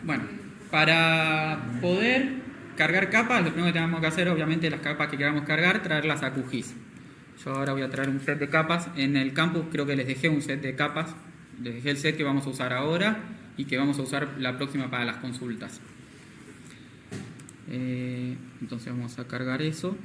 Bueno, para poder cargar capas, lo primero que tenemos que hacer, obviamente, las capas que queramos cargar, traerlas a QGIS. Yo ahora voy a traer un set de capas. En el campus creo que les dejé un set de capas. Les dejé el set que vamos a usar ahora y que vamos a usar la próxima para las consultas. Entonces vamos a cargar eso.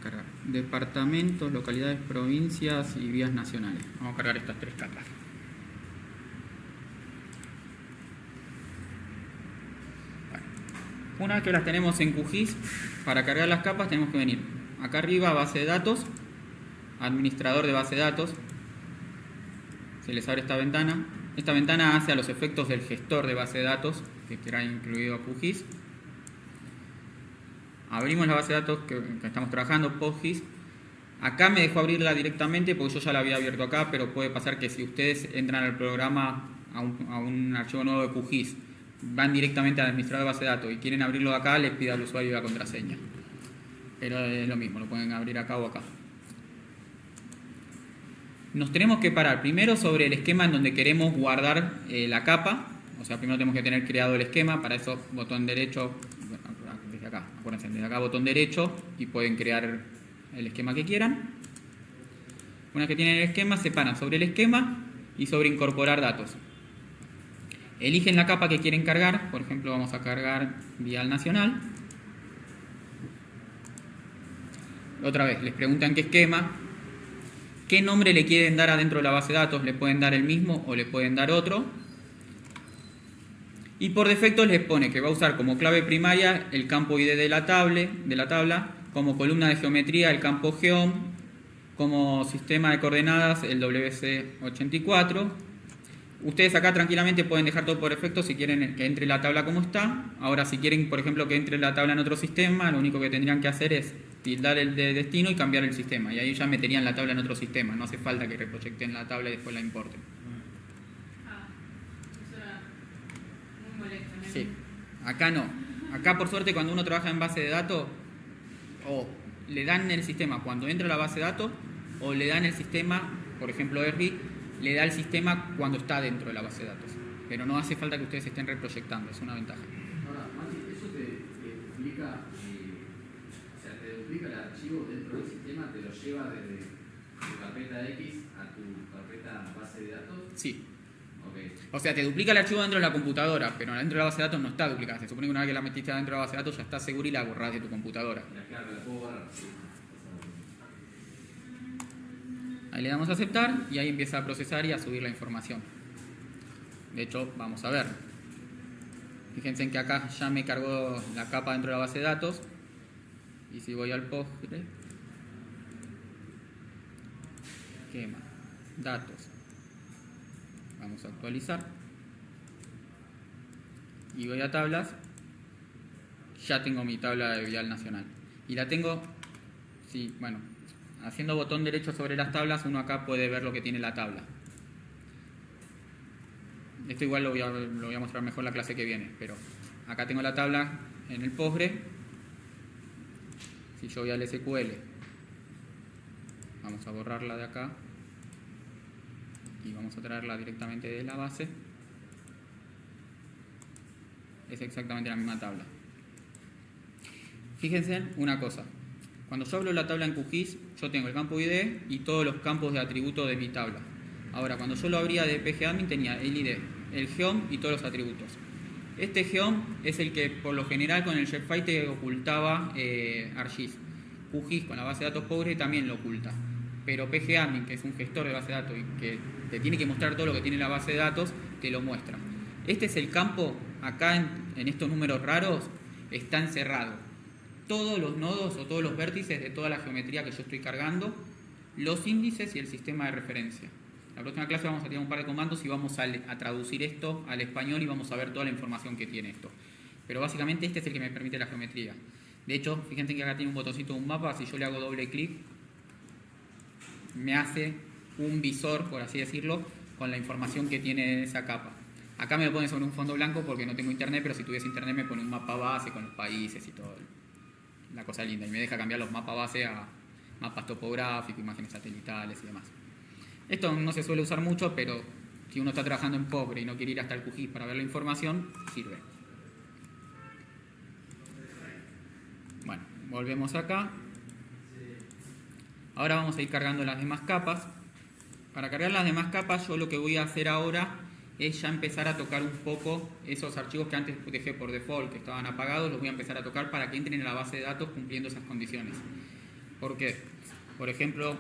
Cargar departamentos, localidades, provincias y vías nacionales. Vamos a cargar estas tres capas. Bueno, una vez que las tenemos en QGIS, para cargar las capas tenemos que venir acá arriba a base de datos, administrador de base de datos. Se les abre esta ventana. Esta ventana hace a los efectos del gestor de base de datos que quiera incluido a QGIS. Abrimos la base de datos que estamos trabajando, PostGIS. Acá me dejó abrirla directamente porque yo ya la había abierto acá, pero puede pasar que si ustedes entran al programa a un archivo nuevo de QGIS, van directamente al administrador de base de datos y quieren abrirlo de acá, les pida al usuario y la contraseña. Pero es lo mismo, lo pueden abrir acá o acá. Nos tenemos que parar primero sobre el esquema en donde queremos guardar la capa. O sea, primero tenemos que tener creado el esquema. Para eso, botón derecho, desde acá, acuérdense, desde acá botón derecho y pueden crear el esquema que quieran. Una vez que tienen el esquema, se paran sobre el esquema y sobre incorporar datos. Eligen la capa que quieren cargar. Por ejemplo, vamos a cargar Vial Nacional. Otra vez, les preguntan qué esquema. ¿Qué nombre le quieren dar adentro de la base de datos? Le pueden dar el mismo o le pueden dar otro. Y por defecto les pone que va a usar como clave primaria el campo ID de la tabla, como columna de geometría el campo geom, como sistema de coordenadas el WC84. Ustedes acá tranquilamente pueden dejar todo por defecto si quieren que entre la tabla como está. Ahora si quieren, por ejemplo, que entre la tabla en otro sistema, lo único que tendrían que hacer es tildar el de destino y cambiar el sistema. Y ahí ya meterían la tabla en otro sistema. No hace falta que reproyecten la tabla y después la importen. Eso era muy molesto, ¿no? Sí, acá no. Acá por suerte cuando uno trabaja en base de datos, o le dan el sistema cuando entra a la base de datos, o le dan el sistema, por ejemplo ERVI, le da el sistema cuando está dentro de la base de datos. Pero no hace falta que ustedes estén reproyectando, es una ventaja. Ahora, Mati, ¿eso te duplica, o sea, te duplica el archivo dentro del sistema, te lo lleva desde tu carpeta X a tu carpeta base de datos? Sí. Okay. O sea, te duplica el archivo dentro de la computadora, pero dentro de la base de datos no está duplicada. Se supone que una vez que la metiste dentro de la base de datos ya está segura y la borrás de tu computadora. La puedo borrar. Ahí le damos a aceptar y ahí empieza a procesar y a subir la información. De hecho, vamos a ver. Fíjense en que acá ya me cargó la capa dentro de la base de datos. Y si voy al Postgre, esquema, datos. Vamos a actualizar. Y voy a tablas. Ya tengo mi tabla de Vial Nacional. Y la tengo, sí, bueno, haciendo botón derecho sobre las tablas, uno acá puede ver lo que tiene la tabla. Esto igual lo voy a mostrar mejor en la clase que viene, pero acá tengo la tabla en el Postgre. Si yo voy al SQL, vamos a borrarla de acá y vamos a traerla directamente de la base. Es exactamente la misma tabla. Fíjense una cosa. Cuando yo abro la tabla en QGIS, yo tengo el campo ID y todos los campos de atributos de mi tabla. Ahora, cuando yo lo abría de PGAdmin, tenía el ID, el geom y todos los atributos. Este geom es el que, por lo general, con el shapefile te ocultaba ArcGIS. QGIS, con la base de datos Postgre, también lo oculta. Pero PGAdmin, que es un gestor de base de datos y que te tiene que mostrar todo lo que tiene la base de datos, te lo muestra. Este es el campo, acá en estos números raros, está encerrado. Todos los nodos o todos los vértices de toda la geometría que yo estoy cargando, los índices y el sistema de referencia. La próxima clase vamos a tirar un par de comandos y vamos a traducir esto al español y vamos a ver toda la información que tiene esto. Pero básicamente este es el que me permite la geometría. De hecho, fíjense que acá tiene un botoncito de un mapa, si yo le hago doble clic, me hace un visor, por así decirlo, con la información que tiene esa capa. Acá me lo pone sobre un fondo blanco porque no tengo internet, pero si tuviese internet me pone un mapa base con los países y todo. La cosa linda. Y me deja cambiar los mapas base a mapas topográficos, imágenes satelitales y demás. Esto no se suele usar mucho, pero si uno está trabajando en Postgre y no quiere ir hasta el QGIS para ver la información, sirve. Bueno, volvemos acá. Ahora vamos a ir cargando las demás capas. Para cargar las demás capas, yo lo que voy a hacer ahora es ya empezar a tocar un poco esos archivos que antes dejé por default, que estaban apagados, los voy a empezar a tocar para que entren en la base de datos cumpliendo esas condiciones. ¿Por qué? Por ejemplo,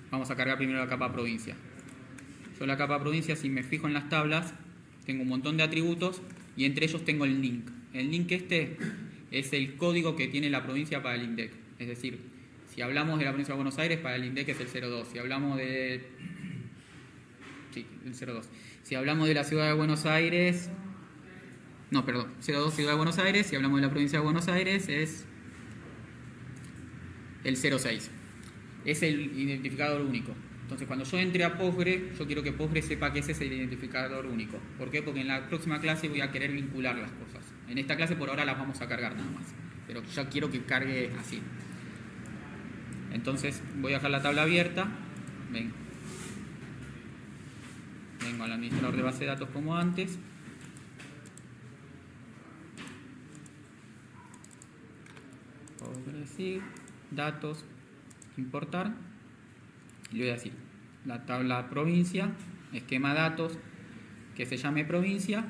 vamos a cargar primero la capa provincia. Yo la capa provincia, si me fijo en las tablas, tengo un montón de atributos y entre ellos tengo el link. El link este es el código que tiene la provincia para el INDEC. Es decir, si hablamos de la provincia de Buenos Aires, para el INDEC es el 02. Si hablamos de... Sí, el 02. Si hablamos de la ciudad de Buenos Aires... No, perdón. 02 ciudad de Buenos Aires. Si hablamos de la provincia de Buenos Aires es el 06. Es el identificador único. Entonces, cuando yo entre a Postgre, yo quiero que Postgre sepa que ese es el identificador único. ¿Por qué? Porque en la próxima clase voy a querer vincular las cosas. En esta clase por ahora las vamos a cargar nada más. Pero ya quiero que cargue así. Entonces, voy a dejar la tabla abierta. Vengo al administrador de base de datos como antes. Postgre, datos, importar. Y le voy a decir la tabla provincia, esquema datos, que se llame provincia.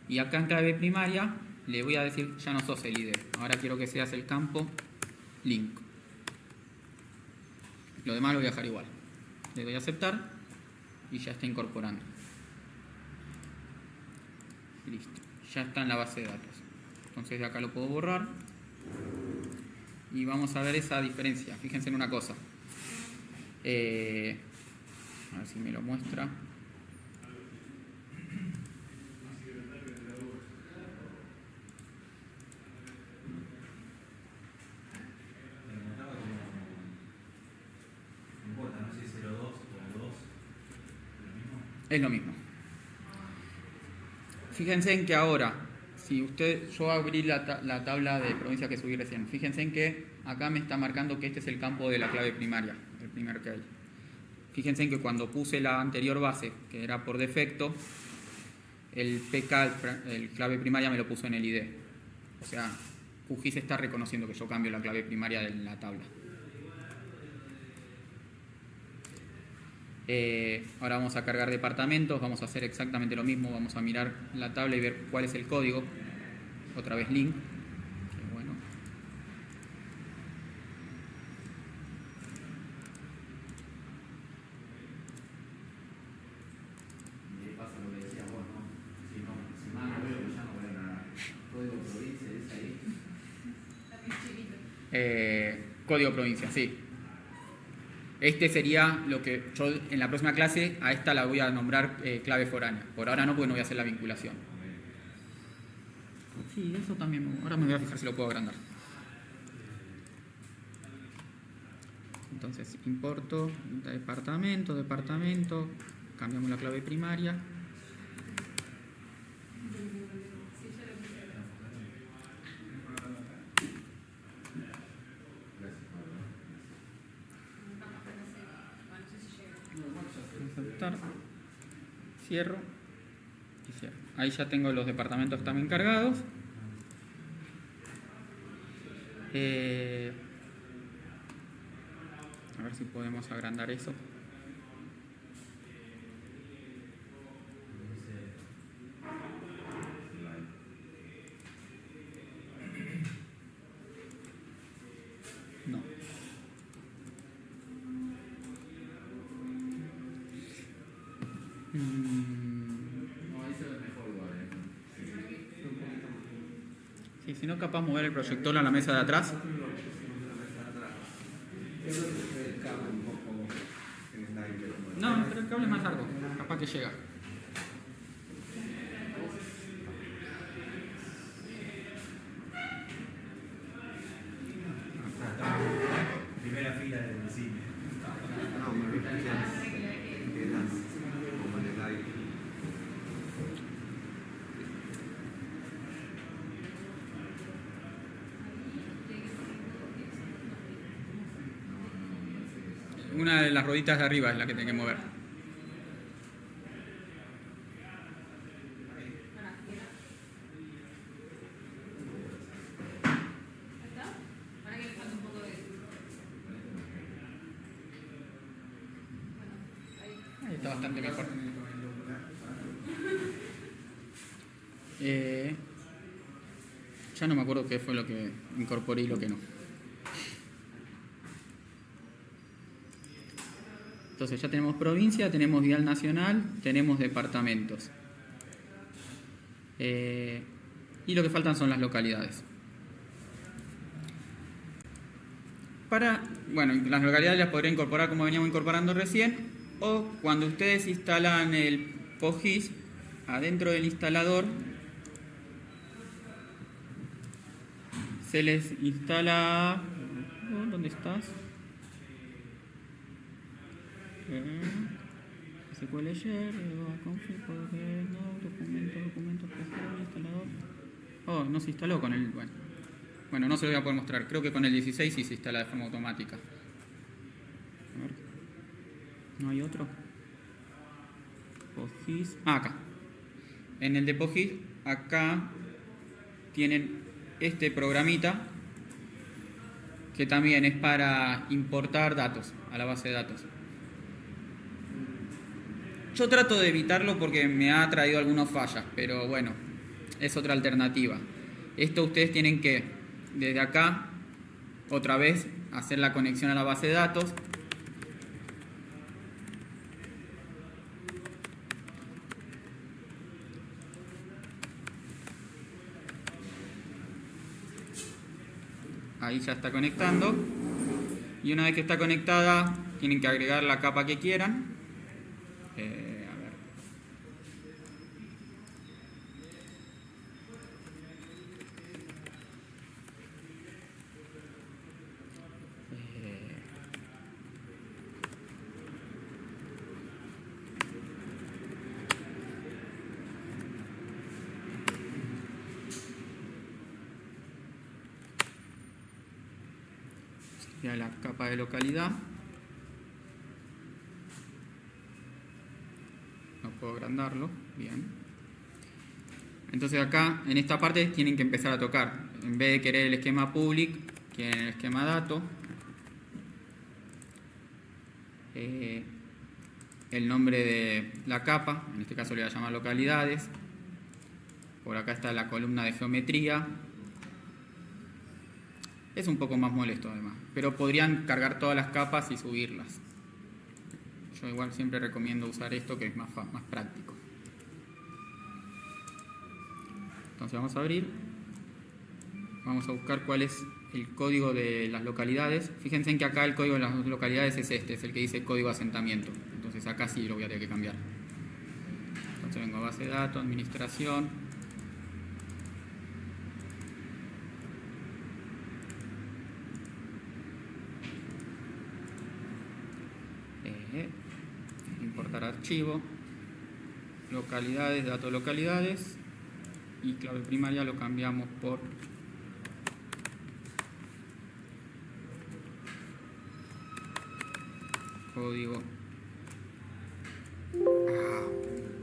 Y acá en clave primaria le voy a decir, ya no sos el ID. Ahora quiero que seas el campo link. Lo demás lo voy a dejar igual. Le doy a aceptar y ya está incorporando. Listo. Ya está en la base de datos. Entonces de acá lo puedo borrar. Y vamos a ver esa diferencia. Fíjense en una cosa. A ver si me lo muestra. Es lo mismo. Fíjense en que ahora, si yo abrí la tabla de provincia que subí recién, fíjense en que acá me está marcando que este es el campo de la clave primaria, el primero que hay. Fíjense en que cuando puse la anterior base, que era por defecto, el PK, el clave primaria, me lo puso en el ID. O sea, QGIS está reconociendo que yo cambio la clave primaria de la tabla. Ahora vamos a cargar departamentos, vamos a hacer exactamente lo mismo, vamos a mirar la tabla y ver cuál es el código. Otra vez link. Qué bueno. Y ahí pasa lo que decías vos, ¿no? Si más no veo que ya no veo nada. Código provincia, ¿es ahí? Código provincia, sí. Este sería lo que yo en la próxima clase a esta la voy a nombrar clave foránea. Por ahora no, porque no voy a hacer la vinculación. Sí, eso también. Ahora me voy a fijar si lo puedo agrandar. Entonces, importo departamento, cambiamos la clave primaria. Aceptar, cierro y cierro. Ahí ya tengo los departamentos también cargados. A ver si podemos agrandar eso. No. No, ahí se ve mejor igual, Sí, si no, capaz mover el proyector a la mesa de atrás. No, pero el cable es más largo, capaz que llega. Primera fila del cine. No, me Una de las rueditas de arriba es la que tiene que mover. ¿Está? Ahora que le falta un poco de... Bueno, ahí. Ahí está bastante mejor. Ya no me acuerdo qué fue lo que incorporé y lo que no. Entonces ya tenemos provincia, tenemos dial nacional, tenemos departamentos. Y lo que faltan son las localidades. Bueno, las localidades las podré incorporar como veníamos incorporando recién, o cuando ustedes instalan el POGIS, adentro del instalador se les instala... ¿Dónde estás? SQL share, config, documento, instalador. Oh, no se instaló con el... Bueno, no se lo voy a poder mostrar. Creo que con el 16 sí se instala de forma automática. A ver. ¿No hay otro? POGIS. Acá. En el de POGIS, acá tienen este programita que también es para importar datos a la base de datos. Yo trato de evitarlo porque me ha traído algunas fallas, pero bueno, es otra alternativa. Esto ustedes tienen que, desde acá, otra vez, hacer la conexión a la base de datos. Ahí ya está conectando. Y una vez que está conectada, tienen que agregar la capa que quieran. A ver. Ya la capa de localidad. No puedo agrandarlo. Bien. Entonces acá, en esta parte, tienen que empezar a tocar. En vez de querer el esquema public, quieren el esquema dato. El nombre de la capa, en este caso le voy a llamar localidades. Por acá está la columna de geometría. Es un poco más molesto además, pero podrían cargar todas las capas y subirlas. Yo igual siempre recomiendo usar esto, que es más práctico. Entonces vamos a abrir. Vamos a buscar cuál es el código de las localidades. Fíjense en que acá el código de las localidades es este, es el que dice código de asentamiento. Entonces acá sí lo voy a tener que cambiar. Entonces vengo a base de datos, administración. Importar archivo, localidades, datos localidades, y clave primaria lo cambiamos por código.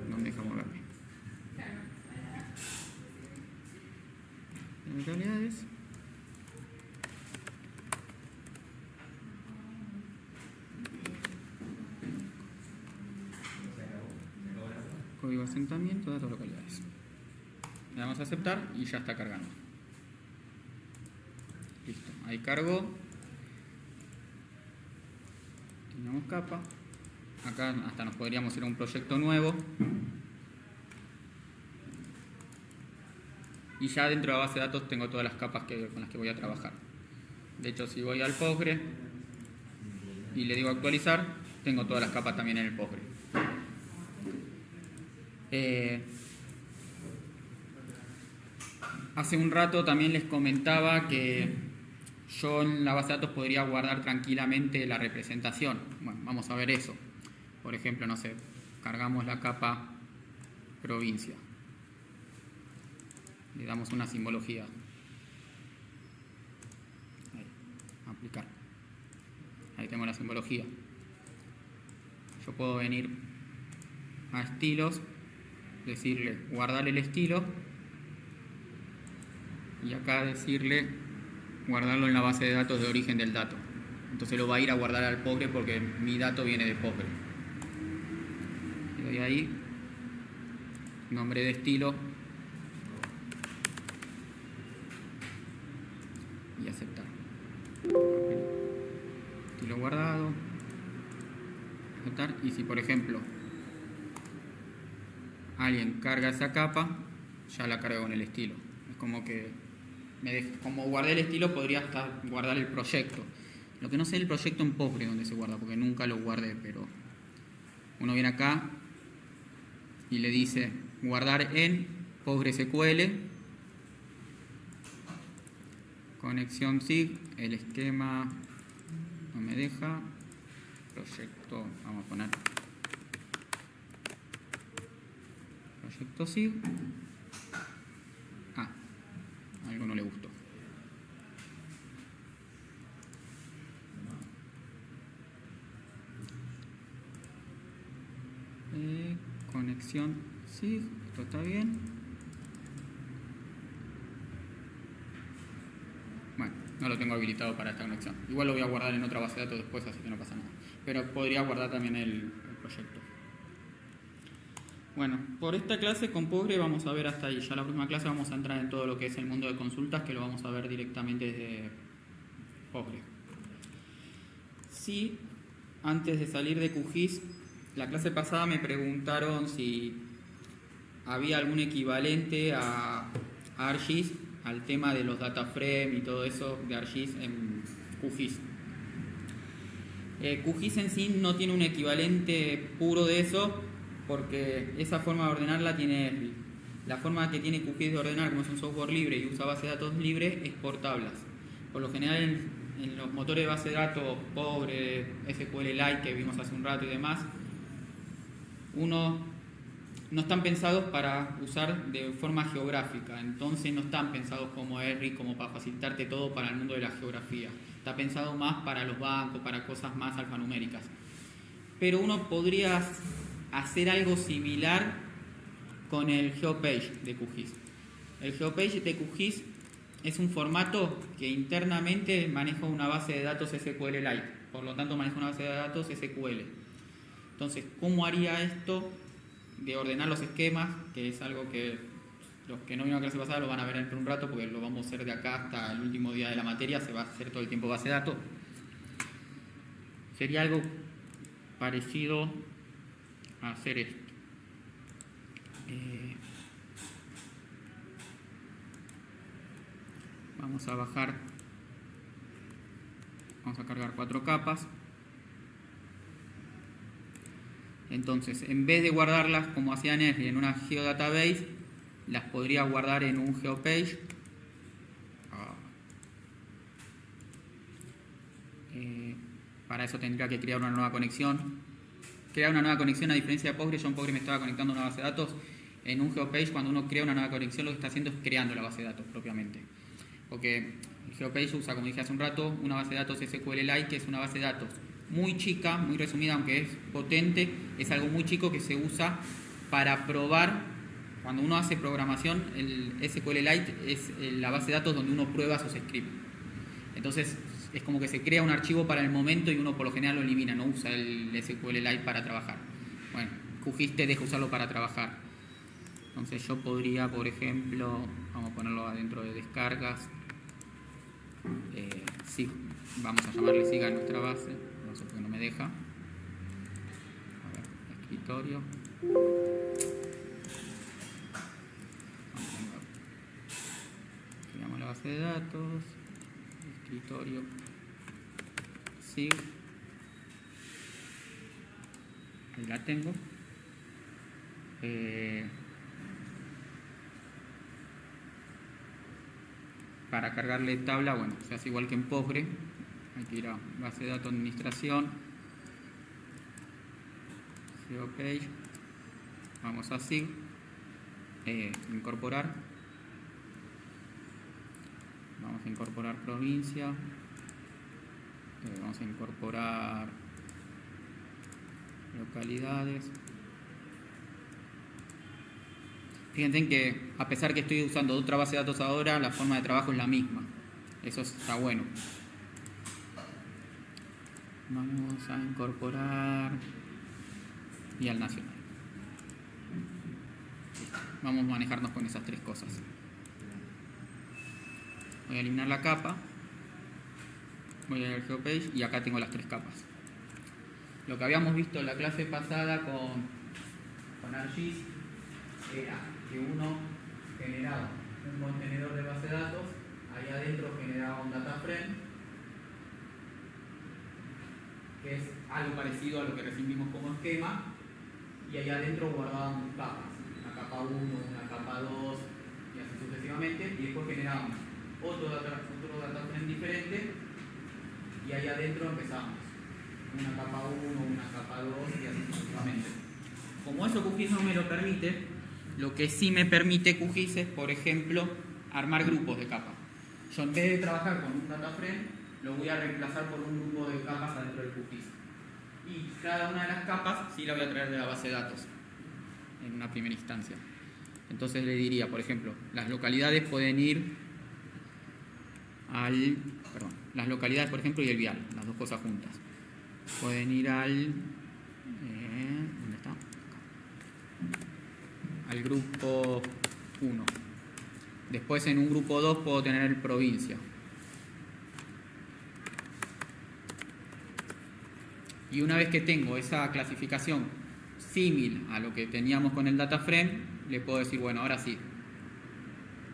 No me deja moverme. Localidades. Código de asentamiento, datos localidades. Le damos a aceptar y ya está cargando. Listo, ahí cargó. Tenemos capa. Acá hasta nos podríamos ir a un proyecto nuevo. Y ya dentro de la base de datos tengo todas las capas con las que voy a trabajar. De hecho, si voy al Postgre y le digo actualizar, tengo todas las capas también en el Postgre. Hace un rato también les comentaba que yo en la base de datos podría guardar tranquilamente la representación. Bueno, vamos a ver eso. Por ejemplo, no sé, cargamos la capa provincia. Le damos una simbología. Ahí, aplicar. Ahí tenemos la simbología. yo puedo venir a estilos, decirle guardar el estilo y acá decirle guardarlo en la base de datos de origen del dato. Entonces lo va a ir a guardar al Postgre porque mi dato viene de Postgre. Le doy ahí, nombre de estilo y aceptar. Estilo guardado, aceptar. Y si por ejemplo alguien carga esa capa, ya la cargo con el estilo. Es como que como guardé el estilo, podría hasta guardar el proyecto. Lo que no sé es el proyecto en Postgre donde se guarda, porque nunca lo guardé, pero uno viene acá y le dice guardar en PostgreSQL, conexión SIG, el esquema no me deja, proyecto, vamos a poner proyecto SIG. Algo no le gustó. Conexión SIG, esto está bien. Bueno, no lo tengo habilitado para esta conexión. Igual lo voy a guardar en otra base de datos después, así que no pasa nada. Pero podría guardar también el proyecto. Bueno, por esta clase con Postgre vamos a ver hasta ahí. Ya la próxima clase vamos a entrar en todo lo que es el mundo de consultas, que lo vamos a ver directamente desde Postgre. Sí, antes de salir de QGIS, la clase pasada me preguntaron si había algún equivalente a ArcGIS, al tema de los data frame y todo eso de ArcGIS en QGIS. QGIS en sí no tiene un equivalente puro de eso, porque esa forma de ordenarla tiene ESRI. La forma que tiene QGIS de ordenar, como es un software libre y usa base de datos libre, es por tablas. Por lo general en los motores de base de datos, Postgre, SQLite que vimos hace un rato y demás, no están pensados para usar de forma geográfica, entonces no están pensados como ESRI, como para facilitarte todo para el mundo de la geografía. Está pensado más para los bancos, para cosas más alfanuméricas. Pero uno podría hacer algo similar con el GeoPage de QGIS. El GeoPage de QGIS es un formato que internamente maneja una base de datos SQLite, por lo tanto maneja una base de datos SQL. Entonces, ¿cómo haría esto de ordenar los esquemas? Que es algo que los que no vieron la clase pasada lo van a ver dentro de un rato, porque lo vamos a hacer de acá hasta el último día de la materia, se va a hacer todo el tiempo base de datos. Sería algo parecido a hacer esto. Vamos a bajar, vamos a cargar 4 capas. Entonces, en vez de guardarlas como hacían en una geodatabase, las podría guardar en un GeoPage. Para eso tendría que crear una nueva conexión. Crear una nueva conexión, a diferencia de Postgre, yo en Postgre me estaba conectando a una base de datos. En un GeoPage, cuando uno crea una nueva conexión, lo que está haciendo es creando la base de datos propiamente. Porque el GeoPage usa, como dije hace un rato, una base de datos SQLite, que es una base de datos muy chica, muy resumida, aunque es potente, es algo muy chico que se usa para probar. Cuando uno hace programación, el SQLite es la base de datos donde uno prueba sus scripts. Entonces, es como que se crea un archivo para el momento y uno por lo general lo elimina, no usa el SQLite para trabajar. Bueno, QGIS te deja usarlo para trabajar. Entonces yo podría, por ejemplo, vamos a ponerlo adentro de descargas, sí, vamos a llamarle SIG a nuestra base, no sé por qué no me deja. A ver, escritorio. Creamos la base de datos, escritorio, SIG, ahí la tengo. Para cargarle tabla, bueno, se hace igual que en Postgre. Hay que ir a base de datos administración, GeoPage, vamos a SIG, incorporar, vamos a incorporar provincia, vamos a incorporar localidades. Fíjense en que a pesar que estoy usando otra base de datos ahora, la forma de trabajo es la misma. Eso está bueno. Vamos a incorporar y al nacional. Vamos a manejarnos con esas tres cosas. Voy a eliminar la capa. Voy a ir al GeoPage y acá tengo las tres capas. Lo que habíamos visto en la clase pasada con ArcGIS era que uno generaba un contenedor de base de datos, ahí adentro generaba un data frame, que es algo parecido a lo que recibimos como esquema, y ahí adentro guardábamos capas, una capa 1, una capa 2, y así sucesivamente, y después generábamos otro data frame diferente, y ahí adentro empezamos una capa 1, una capa 2, y así sucesivamente. Como eso QGIS no me lo permite, lo que sí me permite QGIS es, por ejemplo, armar grupos de capas. Yo en vez de trabajar con un data frame, lo voy a reemplazar por un grupo de capas adentro del QGIS. Y cada una de las capas sí la voy a traer de la base de datos en una primera instancia. Entonces le diría, por ejemplo, las localidades pueden ir las localidades, por ejemplo, y el vial, las dos cosas juntas. Pueden ir ¿dónde está? Al grupo 1. Después en un grupo 2 puedo tener provincia. Y una vez que tengo esa clasificación símil a lo que teníamos con el data frame, le puedo decir, bueno, ahora sí,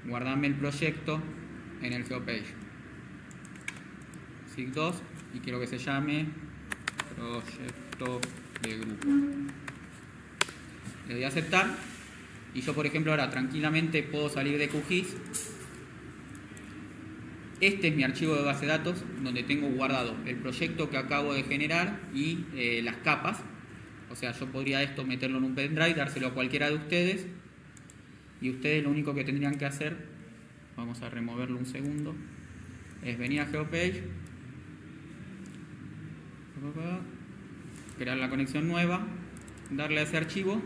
guardame el proyecto en el GeoPage. SIG2 y quiero que se llame proyecto de grupo. Le doy a aceptar y yo, por ejemplo, ahora tranquilamente puedo salir de QGIS. Este es mi archivo de base de datos donde tengo guardado el proyecto que acabo de generar y las capas. O sea, yo podría esto meterlo en un pendrive, dárselo a cualquiera de ustedes y ustedes lo único que tendrían que hacer, vamos a removerlo un segundo, es venir a GeoPage, crear la conexión nueva, darle a ese archivo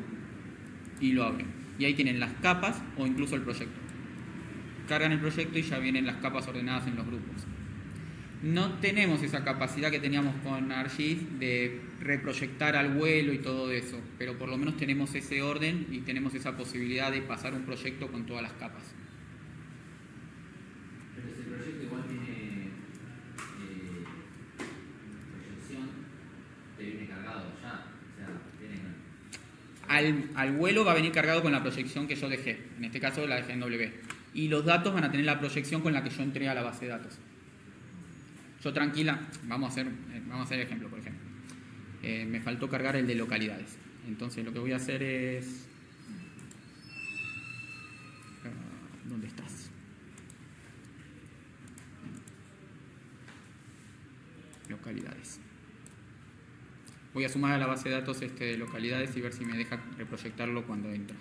y lo abren. Y ahí tienen las capas o incluso el proyecto. Cargan el proyecto y ya vienen las capas ordenadas en los grupos. No tenemos esa capacidad que teníamos con ArcGIS de reproyectar al vuelo y todo eso, pero por lo menos tenemos ese orden y tenemos esa posibilidad de pasar un proyecto con todas las capas. Pero ese proyecto igual tiene proyección, te viene cargado ya, o sea, tiene... Al vuelo va a venir cargado con la proyección que yo dejé, en este caso la dejé en W. Y los datos van a tener la proyección con la que yo entré a la base de datos. Yo tranquila, vamos a hacer ejemplo, por ejemplo. Me faltó cargar el de localidades. Entonces lo que voy a hacer es... ¿Dónde estás? Localidades. Voy a sumar a la base de datos de localidades y ver si me deja reproyectarlo cuando entra.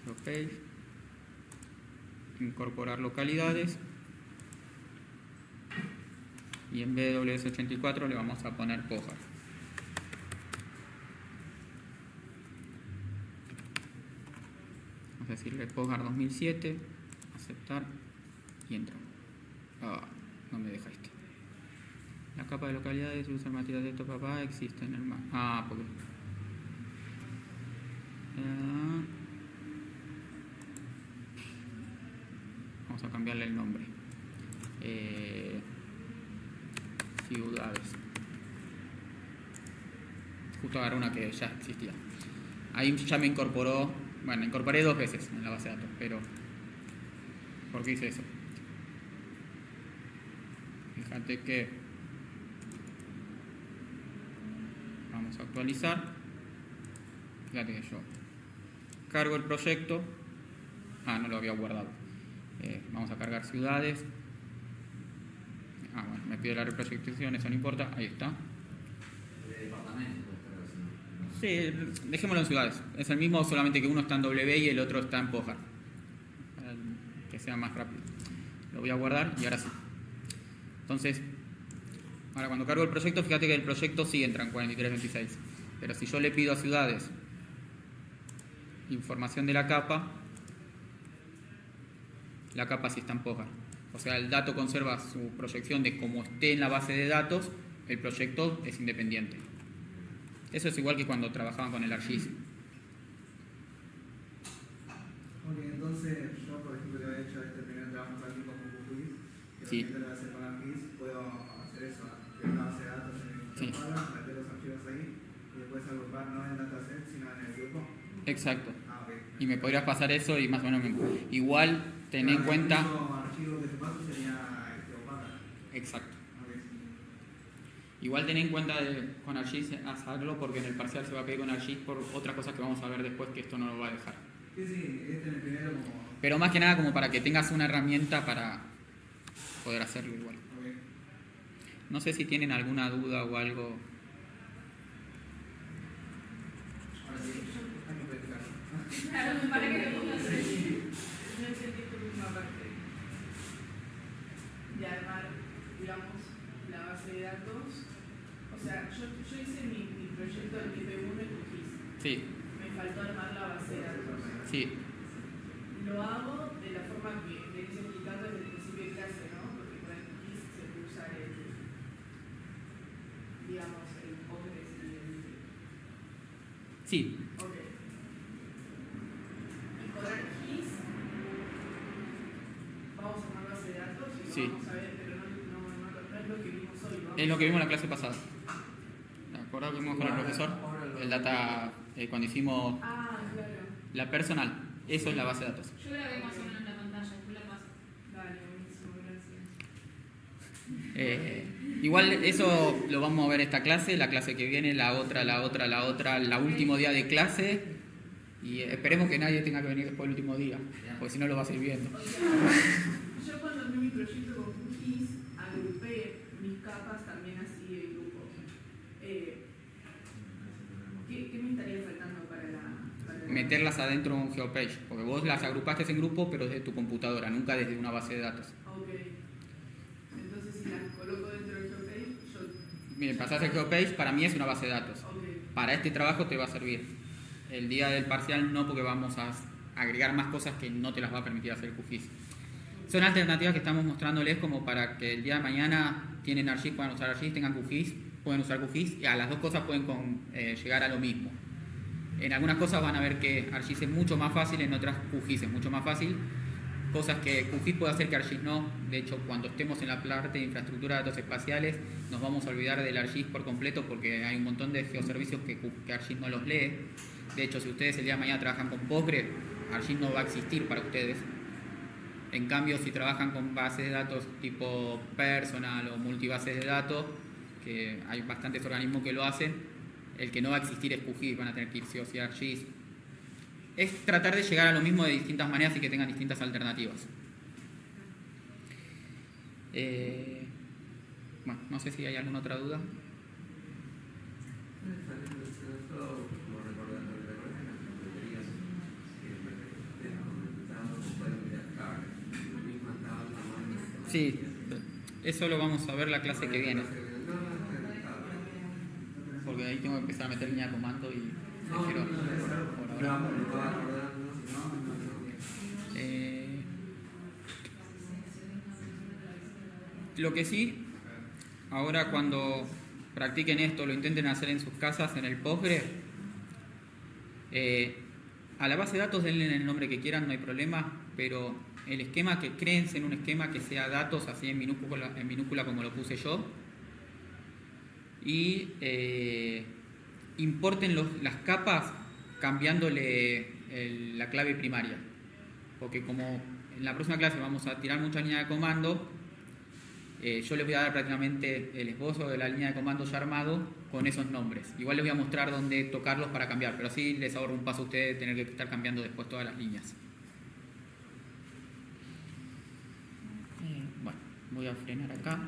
GeoPage, incorporar localidades y en vez de WS84 le vamos a poner POHAR. Vamos a decirle POHAR 2007, aceptar y entra. No me deja este. La capa de localidades y usa materias de esto papá existe en el mapa. Porque vamos a cambiarle el nombre. Ciudades. Justo agarré una que ya existía. Ahí ya me incorporó. Bueno, incorporé 2 veces en la base de datos, pero ¿por qué hice eso? Fíjate que vamos a actualizar. Fíjate que yo cargo el proyecto. No lo había guardado. Vamos a cargar ciudades. Bueno, me pide la reproyección, eso no importa. Ahí está. De departamento puedes cargar, ¿no? Sí, dejémoslo en ciudades. Es el mismo, solamente que uno está en W y el otro está en POHAR. Para que sea más rápido. Lo voy a guardar y ahora sí. Entonces, Ahora, cuando cargo el proyecto, fíjate que el proyecto sí entra en 4326. Pero si yo le pido a ciudades información de la capa sí está en Postgre. O sea, el dato conserva su proyección de cómo esté en la base de datos, el proyecto es independiente. Eso es igual que cuando trabajaban con el ArcGIS. Ok, entonces yo, por ejemplo, que había hecho este primer trabajo aquí con QGIS, y Sí. lo voy a hacer con ArcGIS, puedo hacer eso, crear una base de datos en Sí. meter los archivos ahí, y después agrupar no en dataset, sino en el grupo. Exacto. Ah, ok. Y me podrías pasar eso y más o menos igual ten en cuenta. El único archivo que te paso sería opaca. Exacto. Ok. Igual ten en cuenta con ArcGIS hacerlo porque en el parcial se va a pedir con ArcGIS por otras cosas que vamos a ver después que esto no lo va a dejar. Sí, este en el primero como... Pero más que nada como para que tengas una herramienta para poder hacerlo igual. Ok. No sé si tienen alguna duda o algo. Ahora sí, hay que practicar. Claro, para que lo pongas ahí. No entendí tu última parte de armar, digamos, la base de datos. O sea, yo hice mi proyecto del TP1 en QGIS. Sí, Me faltó armar la base de datos. sí. Lo hago de la forma que venís explicando desde el principio de clase, ¿no? Porque con el QGIS se puede usar digamos, el Postgres y el... Sí, Ok. Y con ArcGIS vamos a armar base de datos y Sí. vamos a ver, pero no es lo que vimos hoy. es lo que vimos en la clase pasada. ¿Te acuerdas que vimos con el profesor? El data, cuando hicimos Ah, claro. la personal. Eso es la base de datos. Yo grabé más o menos en la pantalla, después la paso. Dale, buenísimo, gracias. Igual eso lo vamos a ver esta clase, la clase que viene, la otra, la último día de clase. Y esperemos que nadie tenga que venir después del último día, porque si no lo va a seguir viendo. O sea, yo cuando armé mi proyecto con QGIS, agrupé mis capas también así de grupos. ¿Qué me estaría faltando para la Meterlas adentro de un geopage, porque vos las agrupaste en grupo, pero desde tu computadora, nunca desde una base de datos. Ok. Entonces, si las coloco dentro del GeoPage, yo... Miren, pasás el geopage, para mí es una base de datos. Ok. Para este trabajo te va a servir. El día del parcial no, porque vamos a agregar más cosas que no te las va a permitir hacer QGIS. Son alternativas que estamos mostrándoles como para que el día de mañana tienen ArcGIS, puedan usar ArcGIS, tengan QGIS, pueden usar QGIS, y a las dos cosas pueden llegar a lo mismo. En algunas cosas van a ver que ArcGIS es mucho más fácil, en otras QGIS es mucho más fácil. Cosas que QGIS puede hacer que ArcGIS no. De hecho, cuando estemos en la parte de infraestructura de datos espaciales, nos vamos a olvidar del ArcGIS por completo porque hay un montón de geoservicios que ArcGIS no los lee. De hecho, si ustedes el día de mañana trabajan con Postgre, ArcGIS no va a existir para ustedes. En cambio, si trabajan con bases de datos tipo personal o multibases de datos, que hay bastantes organismos que lo hacen, el que no va a existir es QGIS, van a tener que ir sí o sí a ArcGIS. Es tratar de llegar a lo mismo de distintas maneras y que tengan distintas alternativas. Bueno, no sé si hay alguna otra duda. Sí, eso lo vamos a ver la clase que viene. Porque ahí tengo que empezar a meter línea de comando y prefiero por ahora. Lo que sí, ahora cuando practiquen esto, lo intenten hacer en sus casas, en el Postgre, a la base de datos denle el nombre que quieran, no hay problema, pero el esquema, que créense en un esquema que sea datos así en minúscula como lo puse yo, y importen las capas cambiándole la clave primaria, porque como en la próxima clase vamos a tirar mucha línea de comando, yo les voy a dar prácticamente el esbozo de la línea de comando ya armado con esos nombres. Igual les voy a mostrar dónde tocarlos para cambiar, pero así les ahorro un paso a ustedes de tener que estar cambiando después todas las líneas. Bueno, voy a frenar acá.